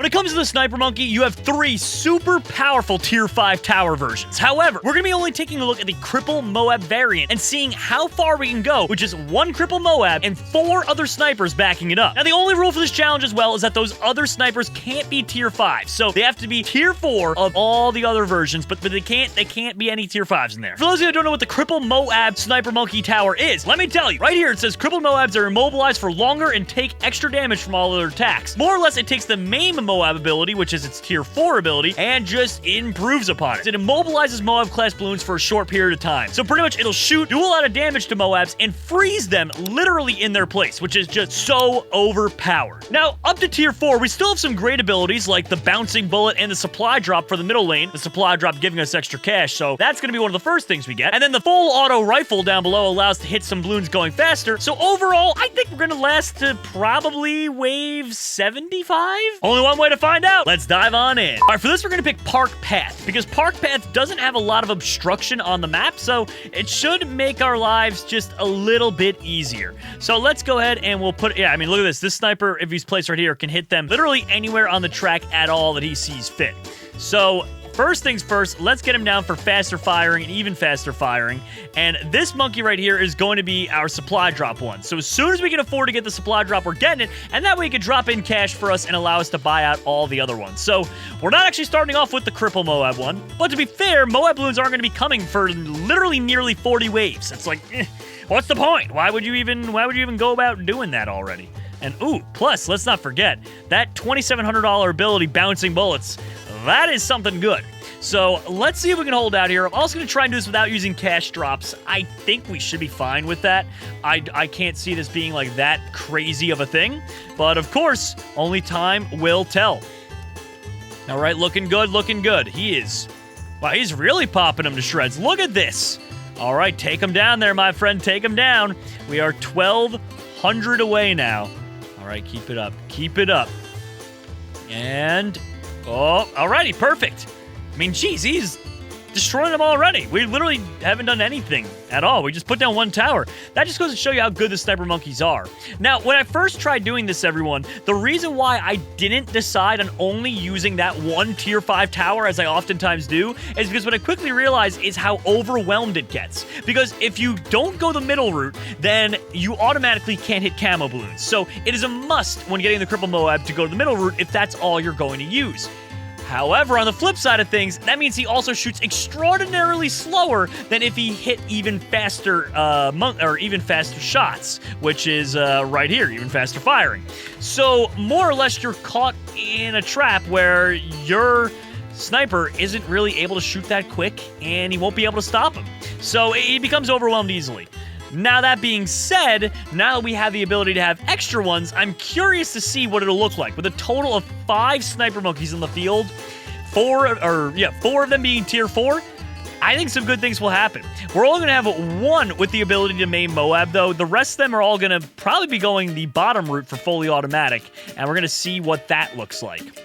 When it comes to the Sniper Monkey, you have 3 super powerful Tier 5 tower versions. However, we're going to be only taking a look at the Cripple MOAB variant and seeing how far we can go, which is 1 Cripple MOAB and 4 other snipers backing it up. Now, the only rule for this challenge as well is that those other snipers can't be Tier 5, so they have to be Tier 4 of all the other versions, but they can't be any Tier 5s in there. For those of you who don't know what the Cripple MOAB Sniper Monkey Tower is, let me tell you. Right here, it says Cripple MOABs are immobilized for longer and take extra damage from all other attacks. More or less, it takes the main MOAB ability, which is its Tier 4 ability, and just improves upon it. It immobilizes MOAB class balloons for a short period of time. So pretty much, it'll shoot, do a lot of damage to MOABs, and freeze them literally in their place, which is just so overpowered. Now, up to Tier 4, we still have some great abilities like the bouncing bullet and the supply drop for the middle lane. The supply drop giving us extra cash, so that's going to be one of the first things we get. And then the full auto rifle down below allows to hit some balloons going faster. So overall, I think we're going to last to probably wave 75? Only one way to find out. Let's dive on in. All right, for this, we're going to pick Park Path, because Park Path doesn't have a lot of obstruction on the map, so it should make our lives just a little bit easier. So let's go ahead and we'll put, yeah, I mean, look at this. This sniper, if he's placed right here, can hit them literally anywhere on the track at all that he sees fit. So first things first, let's get him down for faster firing and even faster firing. And this monkey right here is going to be our supply drop one. So as soon as we can afford to get the supply drop, we're getting it. And that way it can drop in cash for us and allow us to buy out all the other ones. So we're not actually starting off with the Cripple MOAB one. But to be fair, MOAB balloons aren't going to be coming for literally nearly 40 waves. It's like, what's the point? Why would you even go about doing that already? And ooh, plus, let's not forget, that $2,700 ability, Bouncing Bullets, that is something good. So let's see if we can hold out here. I'm also going to try and do this without using cash drops. I think we should be fine with that. I can't see this being like that crazy of a thing. But of course, only time will tell. All right, looking good, looking good. Wow, he's really popping them to shreds. Look at this. All right, take him down there, my friend. Take him down. We are 1,200 away now. All right, keep it up. Keep it up. And, oh, alrighty, perfect. I mean, geez, he's destroying them already. We literally haven't done anything at all. We just put down 1 tower. That just goes to show you how good the sniper monkeys are. Now, when I first tried doing this, everyone, the reason why I didn't decide on only using that 1 Tier 5 tower, as I oftentimes do, is because what I quickly realized is how overwhelmed it gets. Because if you don't go the middle route, then you automatically can't hit camo balloons. So it is a must when getting the Cripple MOAB to go to the middle route if that's all you're going to use. However, on the flip side of things, that means he also shoots extraordinarily slower than if he hit even faster shots, which is right here, even faster firing. So more or less, you're caught in a trap where your sniper isn't really able to shoot that quick, and he won't be able to stop him. So he becomes overwhelmed easily. Now, that being said, now that we have the ability to have extra ones, I'm curious to see what it'll look like. With a total of 5 sniper monkeys in the field, 4 of them being Tier 4, I think some good things will happen. We're only going to have 1 with the ability to main MOAB, though. The rest of them are all going to probably be going the bottom route for fully automatic, and we're going to see what that looks like.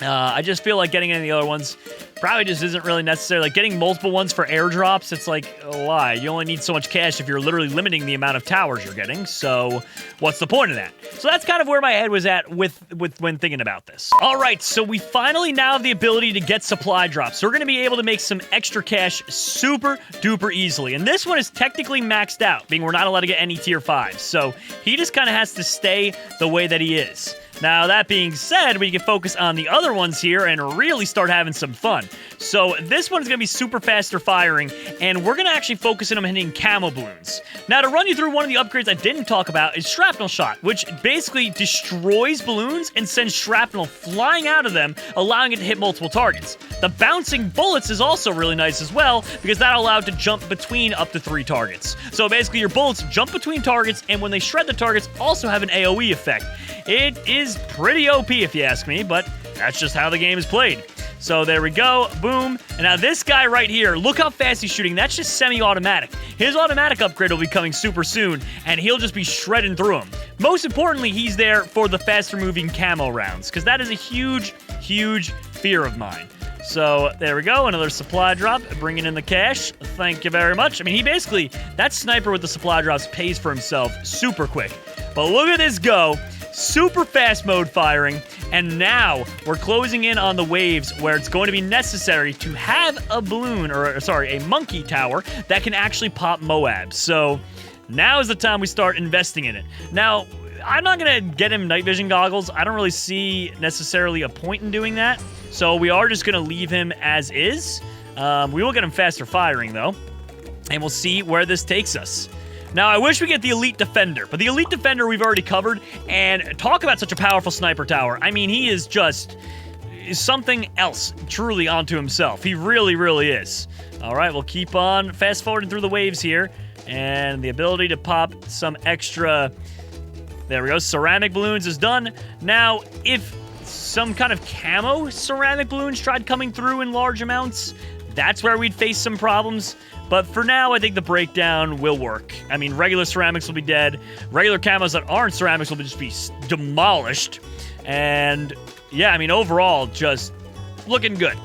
I just feel like getting any of the other ones probably just isn't really necessary. Like, getting multiple ones for airdrops, it's like, why? You only need so much cash if you're literally limiting the amount of towers you're getting, so what's the point of that? So that's kind of where my head was at with when thinking about this. All right, so we finally now have the ability to get supply drops, so we're going to be able to make some extra cash super duper easily, and this one is technically maxed out, being we're not allowed to get any Tier 5s, so he just kind of has to stay the way that he is. Now, that being said, we can focus on the other ones here and really start having some fun. So this one's going to be super faster firing, and we're going to actually focus in on hitting camo balloons. Now, to run you through one of the upgrades I didn't talk about is Shrapnel Shot, which basically destroys balloons and sends shrapnel flying out of them, allowing it to hit multiple targets. The Bouncing Bullets is also really nice as well, because that allowed to jump between up to 3 targets. So basically, your bullets jump between targets, and when they shred the targets, also have an AoE effect. It is pretty OP if you ask me, but that's just how the game is played. So there we go, boom. And now this guy right here, look how fast he's shooting. That's just semi-automatic. His automatic upgrade will be coming super soon, and he'll just be shredding through them. Most importantly, he's there for the faster moving camo rounds, because that is a huge, huge fear of mine. So there we go, another supply drop, bringing in the cash. Thank you very much. I mean, he basically, that sniper with the supply drops pays for himself super quick. But look at this go. super fast mode firing, and now we're closing in on the waves where it's going to be necessary to have a balloon, or sorry, a monkey tower that can actually pop MOAB. So now is the time we start investing in it. Now, I'm not going to get him night vision goggles. I don't really see necessarily a point in doing that. So we are just going to leave him as is. We will get him faster firing, though. And we'll see where this takes us. Now, I wish we get the Elite Defender. But the Elite Defender we've already covered. And talk about such a powerful sniper tower. I mean, he is just something else truly onto himself. He really, really is. All right, we'll keep on fast forwarding through the waves here. And the ability to pop some extra... There we go. Ceramic balloons is done. Now, if some kind of camo ceramic balloons tried coming through in large amounts, that's where we'd face some problems. But for now, I think the breakdown will work. I mean, regular ceramics will be dead. Regular camos that aren't ceramics will just be demolished. And yeah, I mean, overall, just looking good.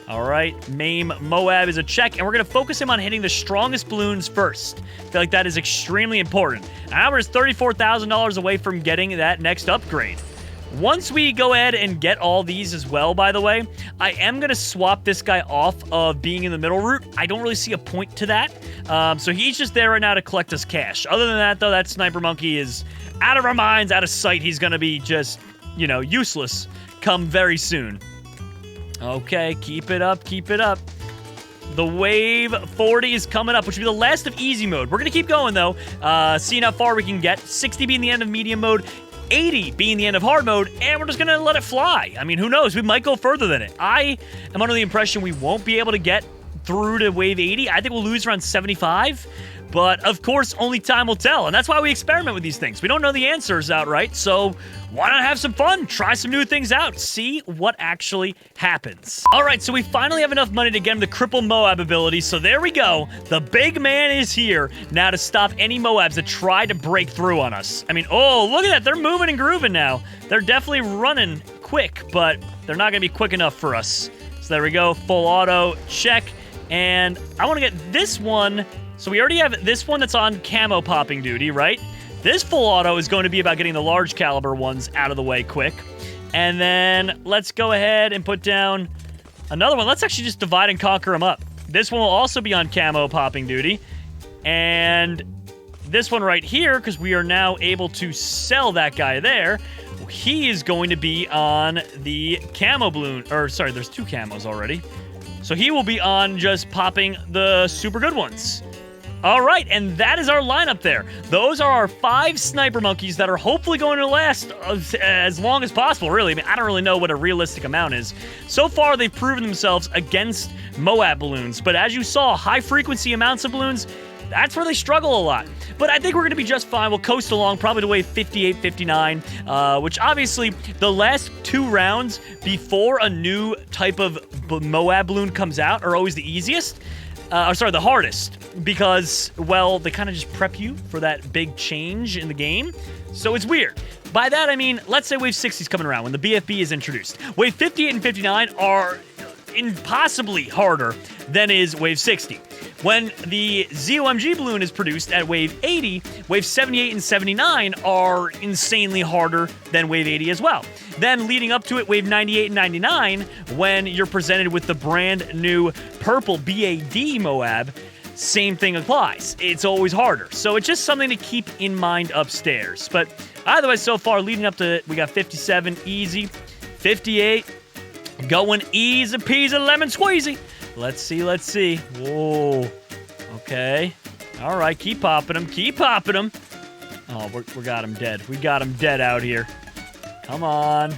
All right, MAME MOAB is a check, and we're going to focus him on hitting the strongest balloons first. I feel like that is extremely important. Now we're $34,000 away from getting that next upgrade. Once we go ahead and get all these as well, by the way, I am going to swap this guy off of being in the middle route. I don't really see a point to that. So he's just there right now to collect us cash. Other than that, though, that Sniper Monkey is out of our minds, out of sight. He's going to be just, you know, useless come very soon. Okay, keep it up, keep it up. The wave 40 is coming up, which will be the last of easy mode. We're going to keep going, though, seeing how far we can get. 60 being the end of medium mode, 80 being the end of hard mode, and we're just going to let it fly. I mean, who knows? We might go further than it. I am under the impression we won't be able to get through to wave 80. I think we'll lose around 75. But, of course, only time will tell, and that's why we experiment with these things. We don't know the answers outright, so why not have some fun? Try some new things out. See what actually happens. All right, so we finally have enough money to get him the Cripple MOAB ability, so there we go. The big man is here now to stop any MOABs that try to break through on us. I mean, oh, look at that. They're moving and grooving now. They're definitely running quick, but they're not going to be quick enough for us. So there we go. Full auto, check. And I want to get this one... So we already have this one that's on camo popping duty, right? This full auto is going to be about getting the large caliber ones out of the way quick. And then let's go ahead and put down another one. Let's actually just divide and conquer them up. This one will also be on camo popping duty. And this one right here, because we are now able to sell that guy there, he is going to be on the camo balloon. Or, sorry, there's two camos already. So he will be on just popping the super good ones. All right, and that is our lineup there. Those are our 5 Sniper Monkeys that are hopefully going to last as long as possible, really. I mean, I don't really know what a realistic amount is. So far, they've proven themselves against MOAB balloons, but as you saw, high-frequency amounts of balloons, that's where they struggle a lot. But I think we're going to be just fine. We'll coast along probably to wave 58, 59, which obviously the last 2 rounds before a new type of MOAB balloon comes out are always the easiest. The hardest, because, well, they kind of just prep you for that big change in the game, so it's weird. By that, I mean, let's say Wave 60 is coming around when the BFB is introduced. Wave 58 and 59 are impossibly harder than is Wave 60. When the ZOMG balloon is produced at Wave 80, Wave 78 and 79 are insanely harder than Wave 80 as well. Then leading up to it, Wave 98 and 99, when you're presented with the brand new purple BAD MOAB, same thing applies. It's always harder. So it's just something to keep in mind upstairs. But either way, so far, leading up to it, we got 57, easy. 58, going easy peasy lemon squeezy. Let's see, let's see. Whoa. Okay. All right, keep popping them, keep popping them. Oh, we got him dead. We got him dead out here. Come on.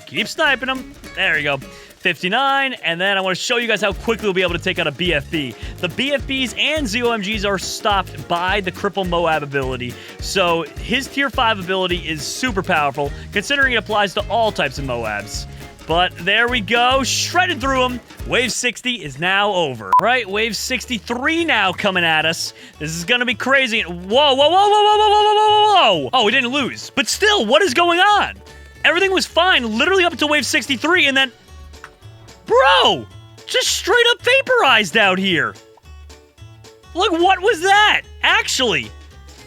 Keep sniping them. There you go. 59, and then I want to show you guys how quickly we'll be able to take out a BFB. The BFBs and ZOMGs are stopped by the Cripple MOAB ability, so his Tier 5 ability is super powerful, considering it applies to all types of MOABs. But there we go, shredded through him. Wave 60 is now over. All right, Wave 63 now coming at us. This is gonna be crazy. Whoa, whoa, whoa, whoa, whoa, whoa, whoa, whoa, whoa, whoa. Oh, we didn't lose. But still, what is going on? Everything was fine, literally up until Wave 63, and then... Bro! Just straight up vaporized out here. Like, what was that? Actually.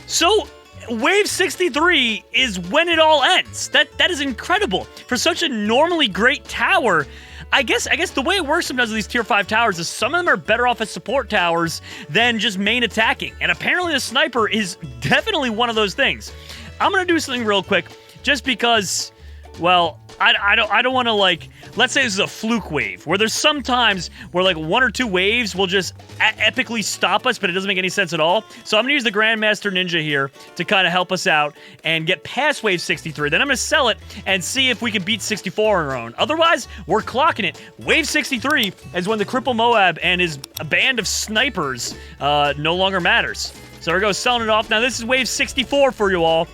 So, Wave 63 is when it all ends. That is incredible. For such a normally great tower, I guess the way it works sometimes with these tier 5 towers is some of them are better off as support towers than just main attacking. And apparently the sniper is definitely one of those things. I'm going to do something real quick just because, well, I don't want to, like, let's say this is a fluke wave, where there's some times where, like, 1 or 2 waves will just epically stop us, but it doesn't make any sense at all. So I'm going to use the Grandmaster Ninja here to kind of help us out and get past wave 63. Then I'm going to sell it and see if we can beat 64 on our own. Otherwise, we're clocking it. Wave 63 is when the Cripple MOAB and his band of snipers no longer matters. So we go selling it off. Now, this is wave 64 for you all.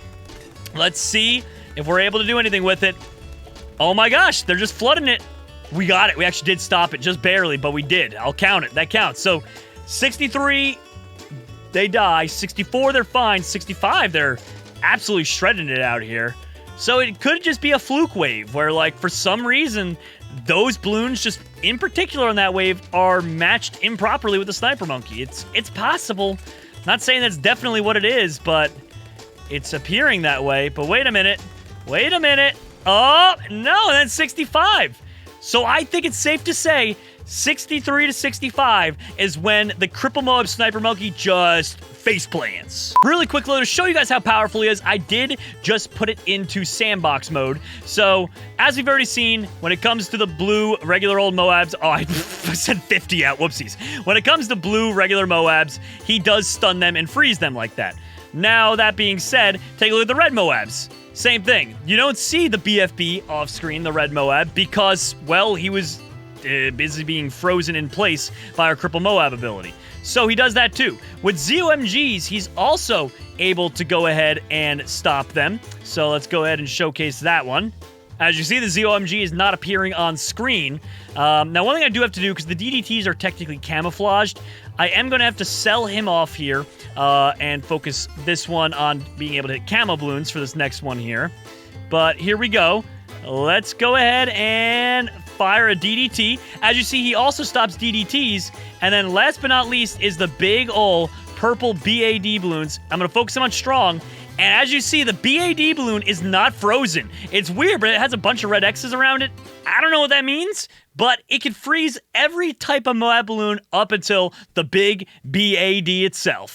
Let's see if we're able to do anything with it. Oh my gosh, they're just flooding it. We got it. We actually did stop it, just barely, but we did. I'll count it. That counts. So 63, they die. 64, they're fine. 65, they're absolutely shredding it out here. So it could just be a fluke wave where, like, for some reason, those Bloons, just in particular on that wave, are matched improperly with the Sniper Monkey. It's possible. Not saying that's definitely what it is, but it's appearing that way. But wait a minute. Wait a minute. Oh, no, and then 65. So I think it's safe to say 63 to 65 is when the Cripple MOAB Sniper Monkey just faceplants. Really quick, though, to show you guys how powerful he is, I did just put it into Sandbox mode. So, as we've already seen, when it comes to the blue regular old MOABs, oh, I said 50 out, whoopsies. When it comes to blue regular MOABs, he does stun them and freeze them like that. Now, that being said, take a look at the red MOABs. Same thing. You don't see the BFB off screen, the red MOAB, because, well, he was busy being frozen in place by our Cripple MOAB ability. So he does that too. With ZOMGs, he's also able to go ahead and stop them. So let's go ahead and showcase that one. As you see, the ZOMG is not appearing on screen. Now, one thing I do have to do, because the DDTs are technically camouflaged, I am going to have to sell him off here and focus this one on being able to hit camo Bloons for this next one here. But here we go. Let's go ahead and fire a DDT. As you see, he also stops DDTs. And then last but not least is the big ol' purple BAD Bloons. I'm going to focus him on strong. And as you see, the BAD balloon is not frozen. It's weird, but it has a bunch of red X's around it. I don't know what that means, but it can freeze every type of MOAB balloon up until the big BAD itself.